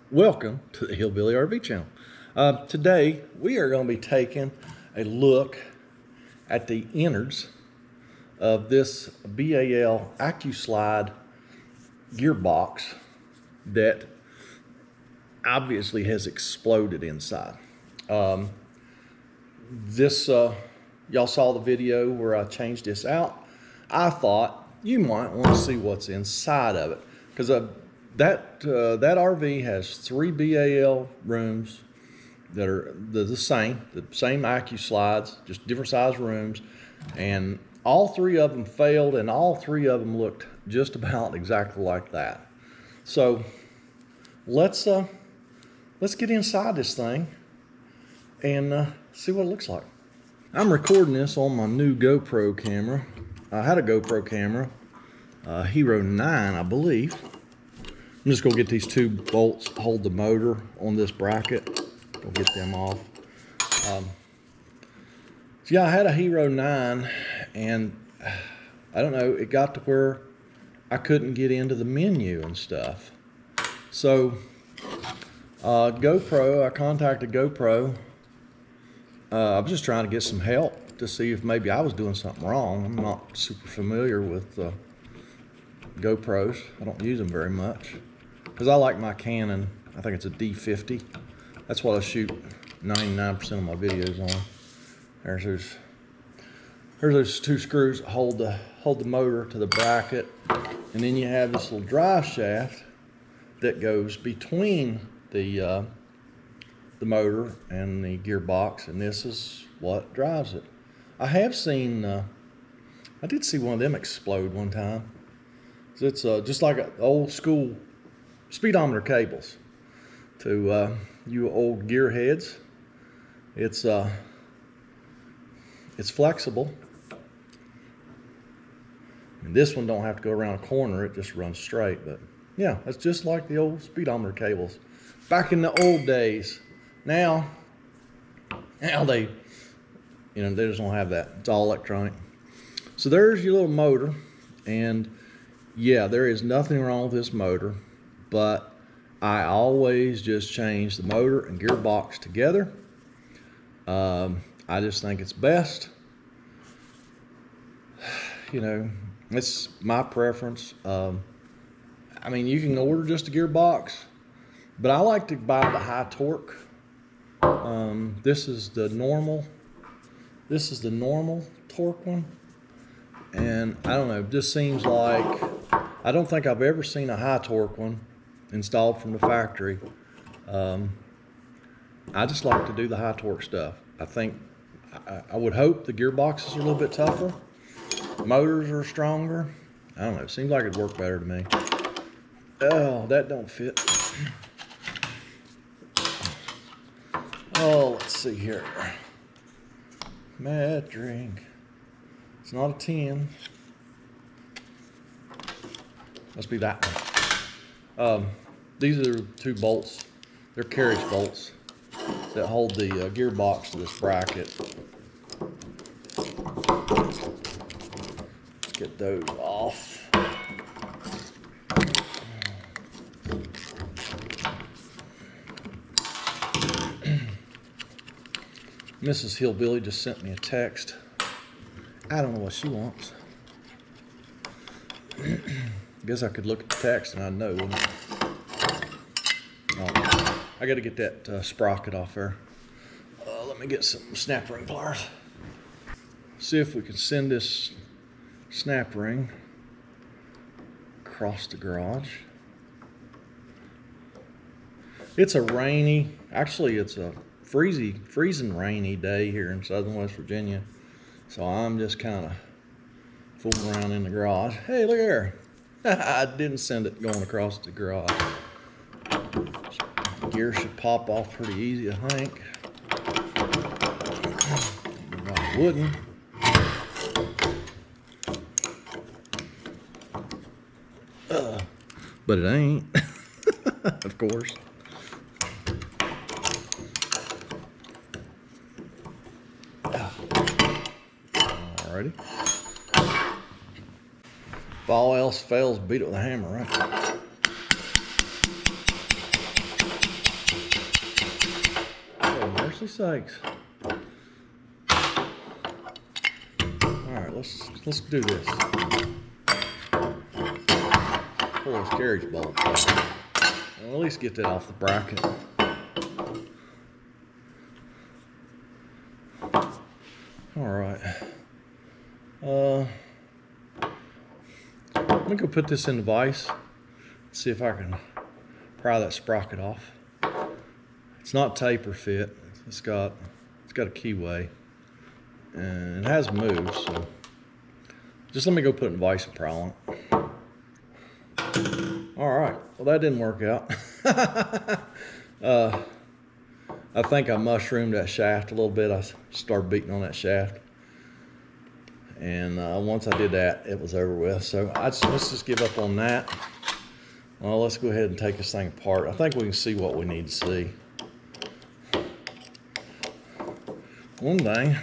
Welcome to the Hillbilly RV channel. Today we are going to be taking a look at the innards of this BAL AcuSlide gearbox that obviously has exploded inside. Y'all saw the video where I changed this out. I thought you might want to see what's inside of it, because that RV has 3 BAL rooms that are the same AcuSlides, just different size rooms, and all 3 of them failed, and all 3 of them looked just about exactly like that. So let's get inside this thing and see what it looks like. I'm recording this on my new GoPro camera. I had a GoPro camera, Hero 9, I believe. I'm just gonna get these 2 bolts, hold the motor on this bracket. Go get them off. So yeah, I had a Hero 9, and I don't know, it got to where I couldn't get into the menu and stuff. So GoPro, I contacted GoPro. I was just trying to get some help to see if maybe I was doing something wrong. I'm not super familiar with GoPros. I don't use them very much, because I like my Canon. I think it's a D50. That's what I shoot 99% of my videos on. There's those 2 screws that hold the motor to the bracket, and then you have this little drive shaft that goes between the motor and the gearbox, and this is what drives it. I have seen, I did see one of them explode one time. It's just like an old school speedometer cables to you old gearheads. It's flexible, and this one don't have to go around a corner, it just runs straight. But yeah, it's just like the old speedometer cables back in the old days. Now they, they just don't have that. It's all electronic. So there's your little motor, and yeah, there is nothing wrong with this motor, but I always just change the motor and gearbox together. I just think it's best. It's my preference. I mean, you can order just a gearbox, but I like to buy the high torque. This is the normal torque one, and I don't know, it just seems like, I don't think I've ever seen a high torque one installed from the factory. I just like to do the high torque stuff. I would hope the gearboxes are a little bit tougher, motors are stronger. I don't know, it seems like it'd work better to me. Oh, that don't fit. Oh, let's see here. Mad drink. It's not a 10. Must be that one. These are 2 bolts. They're carriage bolts that hold the gearbox to this bracket. Let's get those off. Mrs. Hillbilly just sent me a text. I don't know what she wants. Guess I could look at the text and I'd know, wouldn't I? Oh, I got to get that sprocket off there. Let me get some snap ring pliers. See if we can send this snap ring across the garage. It's a rainy, actually it's a freezing rainy day here in southern West Virginia. So I'm just kind of fooling around in the garage. Hey, look here. I didn't send it going across the garage. Gear should pop off pretty easy, I think. Not wooden. But it ain't, of course. Alrighty. If all else fails, beat it with a hammer, right? mercy sakes. Alright, let's do this. Pull those carriage bolts out. I'll at least get that off the bracket. Alright. Let me go put this in the vise. See if I can pry that sprocket off. It's not taper fit. It's got a keyway. And it has moved, so just let me go put it in the vise and pry on it. Alright, well that didn't work out. I think I mushroomed that shaft a little bit. I started beating on that shaft. And once I did that, it was over with. So let's just give up on that. Well, let's go ahead and take this thing apart. I think we can see what we need to see. One thing,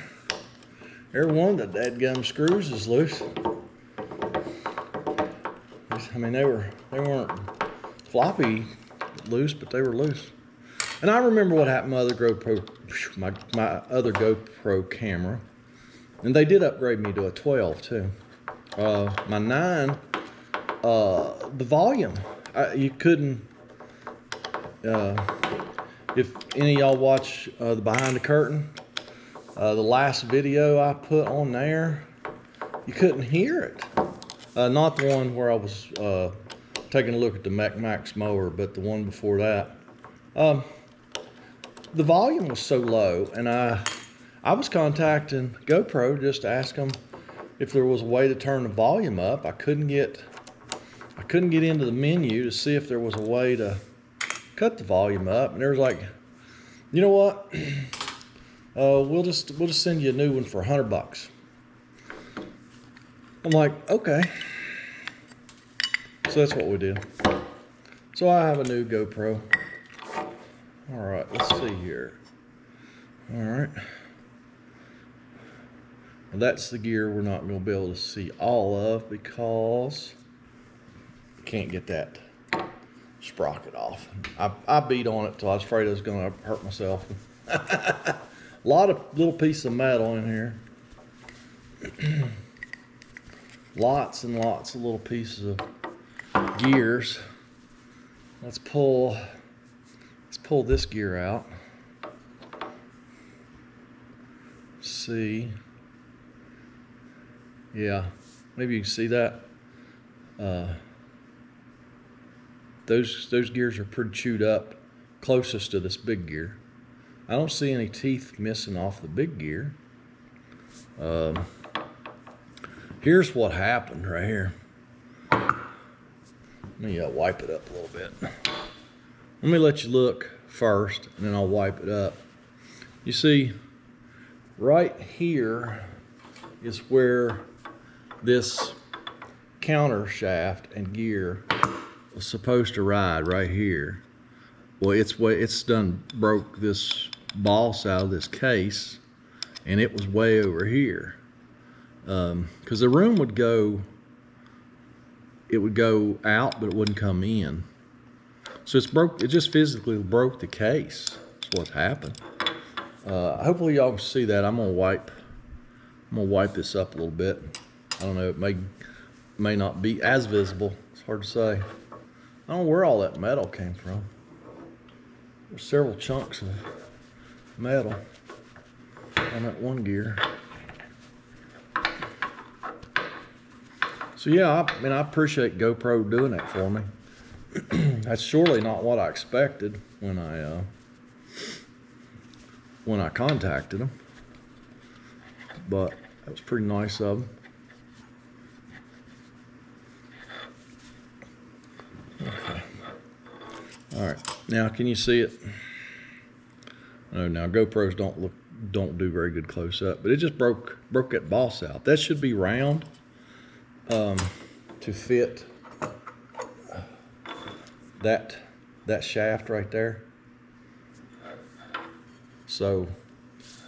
every one of the dadgum screws is loose. I mean, they weren't floppy loose, but they were loose. And I remember what happened to my other GoPro camera. And they did upgrade me to a 12 too. My 9, the volume, you couldn't, if any of y'all watch the Behind the Curtain, the last video I put on there, you couldn't hear it. Not the one where I was taking a look at the Max mower, but the one before that. The volume was so low, and I was contacting GoPro just to ask them if there was a way to turn the volume up. I couldn't get into the menu to see if there was a way to cut the volume up, and they was like, you know what? We'll just send you a new one for $100. I'm like, okay. So that's what we did. So I have a new GoPro. All right, let's see here. All right. Well, that's the gear we're not going to be able to see all of because I can't get that sprocket off. I beat on it till I was afraid I was going to hurt myself. A lot of little pieces of metal in here. Lots and lots of little pieces of gears. Let's pull this gear out. See. Yeah, maybe you can see that. Those gears are pretty chewed up, closest to this big gear. I don't see any teeth missing off the big gear. Here's what happened right here. Let me wipe it up a little bit. Let me let you look first, and then I'll wipe it up. You see, right here is where this counter shaft and gear was supposed to ride, right here. Well, it's done broke this boss out of this case, and it was way over here. Because the room would go out, but it wouldn't come in. So it just physically broke the case. That's what happened. Hopefully y'all can see that. I'm gonna wipe this up a little bit. I don't know, it may not be as visible. It's hard to say. I don't know where all that metal came from. There's several chunks of metal on that one gear. So yeah, I mean, I appreciate GoPro doing that for me. That's surely not what I expected when I contacted them, but that was pretty nice of them. Okay. All right. Now, can you see it? Oh, now GoPros don't do very good close up, but it just broke that boss out. That should be round to fit that shaft right there. So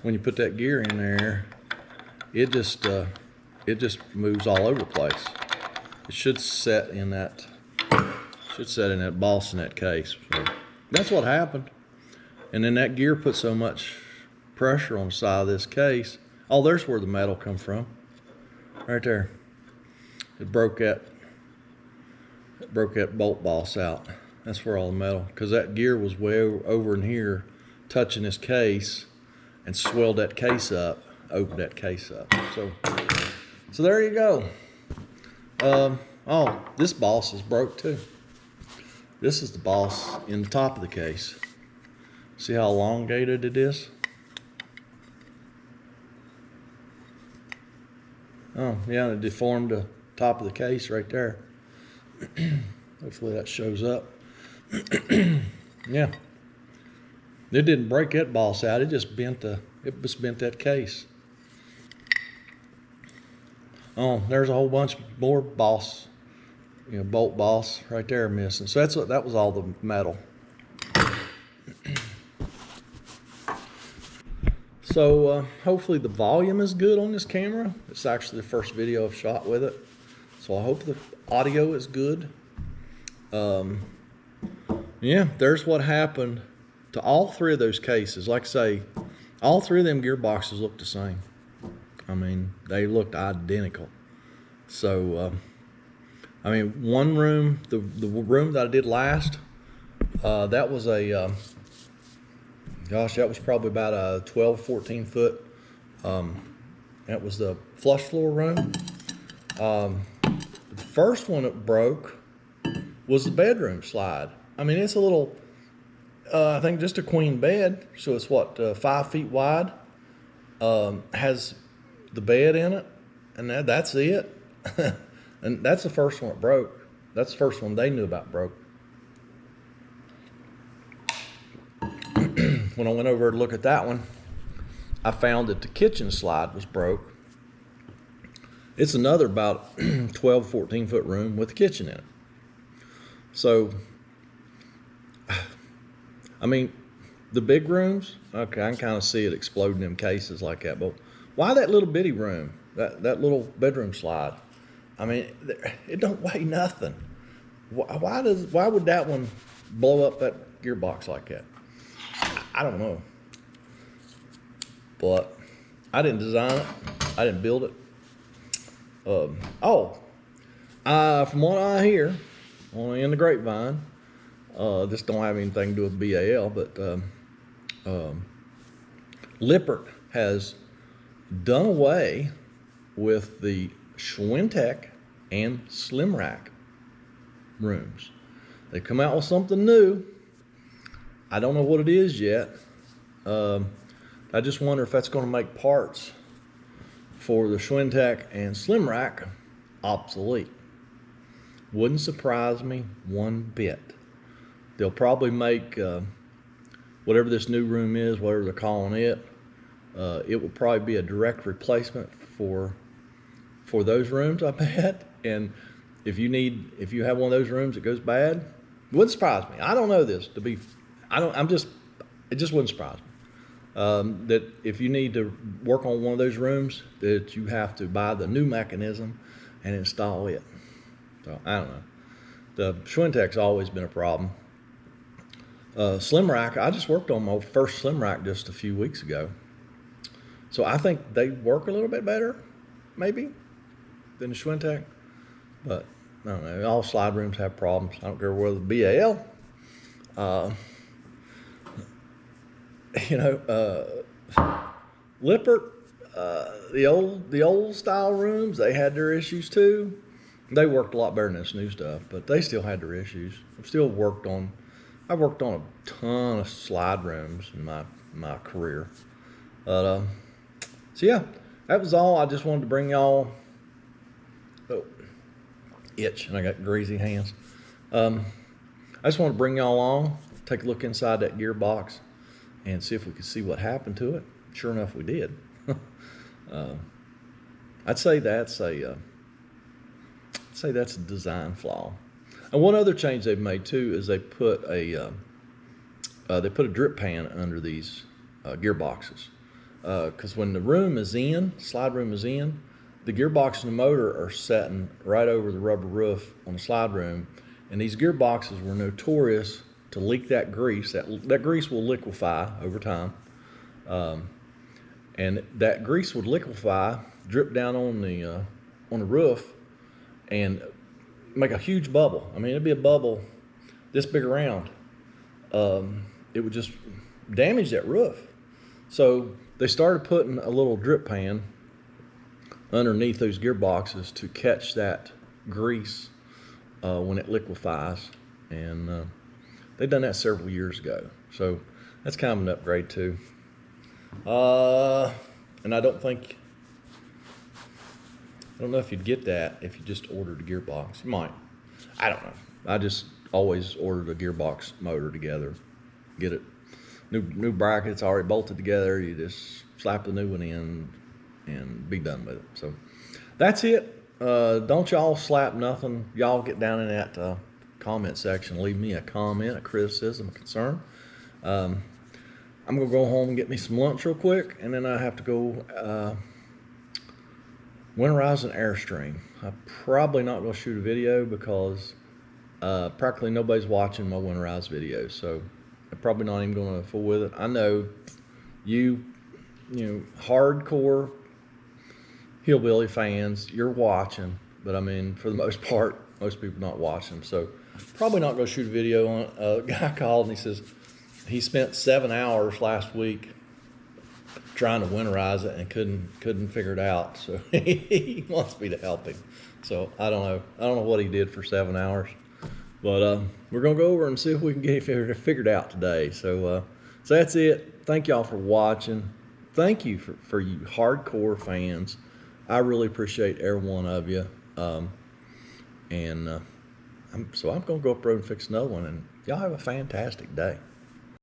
when you put that gear in there, it just moves all over the place. It should set in that boss in that case. So that's what happened. And then that gear put so much pressure on the side of this case. Oh, there's where the metal come from. Right there. It broke that bolt boss out. That's where all the metal, because that gear was way over in here touching this case and swelled that case up, opened that case up. So there you go. Oh, this boss is broke too. This is the boss in the top of the case. See how elongated it is? Oh, yeah, it deformed the top of the case right there. Hopefully that shows up. Yeah. It didn't break that boss out, it just bent that case. Oh, there's a whole bunch more boss, bolt boss right there missing. So that was all the metal. So hopefully the volume is good on this camera. It's actually the first video I've shot with it. So I hope the audio is good. Yeah, there's what happened to all three of those cases. Like I say, all three of them gearboxes look the same. I mean, they looked identical. So, I mean, one room, the room that I did last, that was a, gosh, that was probably about a 12, 14 foot. That was the flush floor room. The first one that broke was the bedroom slide. I mean, it's a little, I think just a queen bed. So it's what, 5 feet wide. Has the bed in it, and that's it. And that's the first one that broke. That's the first one they knew about broke. When I went over to look at that one, I found that the kitchen slide was broke. It's another about 12, 14 foot room with a kitchen in it. So, I mean, the big rooms, okay, I can kind of see it exploding in cases like that, but why that little bitty room, that little bedroom slide? I mean, it don't weigh nothing. Why would that one blow up that gearbox like that? I don't know. But I didn't design it. I didn't build it. From what I hear, only in the grapevine, this don't have anything to do with BAL, but Lippert has done away with the Schwintek and Slim Rack rooms. They come out with something new. I don't know what it is yet. I just wonder if that's going to make parts for the Schwintek and Slim Rack obsolete. Wouldn't surprise me one bit. They'll probably make whatever this new room is, whatever they're calling it, it will probably be a direct replacement for those rooms, I bet. And if you have one of those rooms that goes bad, it wouldn't surprise me. I don't know this it just wouldn't surprise me. That if you need to work on one of those rooms, that you have to buy the new mechanism and install it. So I don't know. The Schwintek's always been a problem. Slim Rack, I just worked on my first Slim Rack just a few weeks ago. So I think they work a little bit better, maybe, than the Schwintek. But I don't know, all slide rooms have problems. I don't care whether BAL, Lippert, the old style rooms, they had their issues too. They worked a lot better than this new stuff, but they still had their issues. I've worked on a ton of slide rooms in my career. But so yeah, that was all. I just wanted to bring y'all. Oh, itch, and I got greasy hands. I just want to bring y'all along, take a look inside that gearbox, and see if we could see what happened to it. Sure enough, we did. I'd say that's a design flaw. And one other change they've made too is they put a drip pan under these gearboxes. Because when the room is in, slide room is in, the gearbox and the motor are setting right over the rubber roof on the slide room, and these gearboxes were notorious to leak that grease. That grease will liquefy over time. and that grease would liquefy, drip down on the roof, and make a huge bubble. I mean, it'd be a bubble this big around. It would just damage that roof. So they started putting a little drip pan underneath those gearboxes to catch that grease when it liquefies, and they've done that several years ago. So that's kind of an upgrade too. And I don't know if you'd get that if you just ordered a gearbox. You might. I don't know. I just always ordered a gearbox motor together. Get it. New brackets already bolted together. You just slap the new one in and be done with it. So that's it. Don't y'all slap nothing. Y'all get down in that comment section. Leave me a comment, a criticism, a concern. I'm going to go home and get me some lunch real quick, and then I have to go winterize an Airstream. I'm probably not going to shoot a video because practically nobody's watching my winterized videos, so I'm probably not even going to fool with it. I know you hardcore hillbilly fans, you're watching, but I mean, for the most part, most people not watching. So probably not going to shoot a video on it. A guy called and he says he spent 7 hours last week trying to winterize it and couldn't figure it out. So he wants me to help him. So I don't know what he did for 7 hours, but we're gonna go over and see if we can get it figured out today. So that's it. Thank y'all for watching. Thank you for you hardcore fans. I really appreciate every one of you. So I'm gonna go up road and fix another one, and y'all have a fantastic day.